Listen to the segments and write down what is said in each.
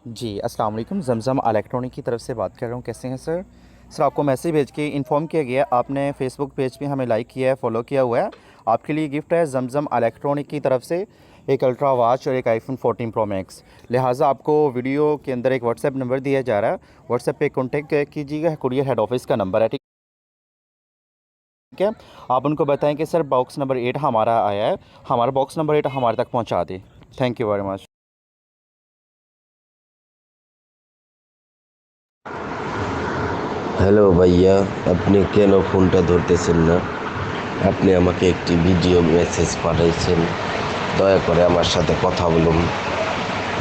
जी, अस्सलाम वालेकुम। ज़मज़म इलेक्ट्रॉनिक की तरफ से बात कर रहा हूँ। कैसे हैं सर? सर आपको मैसेज भेज के इन्फॉर्म किया गया, आपने फ़ेसबुक पेज पे हमें लाइक किया है, फ़ॉलो किया हुआ है। आपके लिए गिफ्ट है ज़मज़म इलेक्ट्रॉनिक की तरफ से एक अल्ट्रा वॉच और एक आईफ़ोन 14 प्रो मैक्स। लिहाजा आपको वीडियो के अंदर एक व्हाट्सएप नंबर दिया जा रहा है, व्हाट्सएप पे कॉन्टैक्ट कीजिएगा, कुरियर हेड ऑफ़िस का नंबर है, ठीक है? आप उनको बताएँ कि सर बॉक्स नंबर 8 हमारा आया है, हमारा बॉक्स नंबर 8 हमारे तक पहुँचा दें। Thank you very much. Hello ভাইয়া, আপনি কেন ফোনটা ধরতেছেন না? আপনি আমাকে একটি ভিডিও মেসেজ পাঠাইছেন। দয়া করে আমার সাথে কথা বলুন।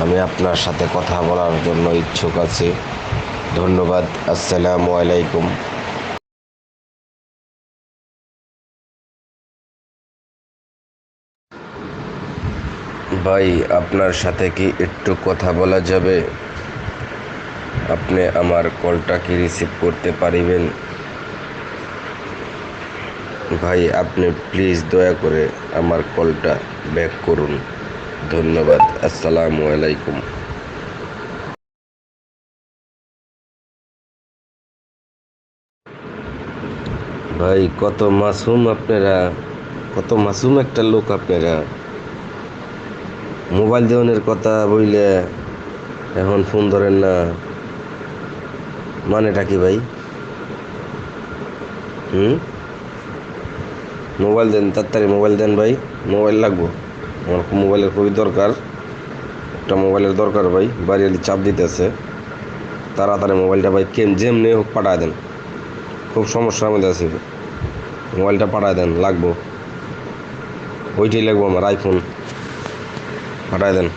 আমি আপনার সাথে কথা বলার জন্য ইচ্ছুক আছি। ধন্যবাদ। আসসালামু আলাইকুম। ভাই, আপনার সাথে কি একটু কথা বলা যাবে? আপনি আমার কলটা কি রিসিভ করতে পারিবেন? ভাই, আপনি প্লিজ দয়া করে আমার কলটা ব্যাক করুন। ধন্যবাদ। আসসালামু আলাইকুম। ভাই, কত মাসুম একটা লোক আপনারা। মোবাইল দেওয়ানের কথা বইলে এখন ফোন ধরেন না, মানেটা কি ভাই? হুম, মোবাইল দেন, তাড়াতাড়ি মোবাইল দেন ভাই। মোবাইল লাগবো, আমার মোবাইলের খুবই দরকার। একটা মোবাইলের দরকার ভাই, বাড়ি চাপ দিতেছে। তাড়াতাড়ি মোবাইলটা ভাই যেমনি হোক পাঠায় দেন, খুব সমস্যার মধ্যে আছি। মোবাইলটা পাঠায় দেন, লাগবো, ওইটাই লাগবো আমার, আইফোন। পাঠায় দেন।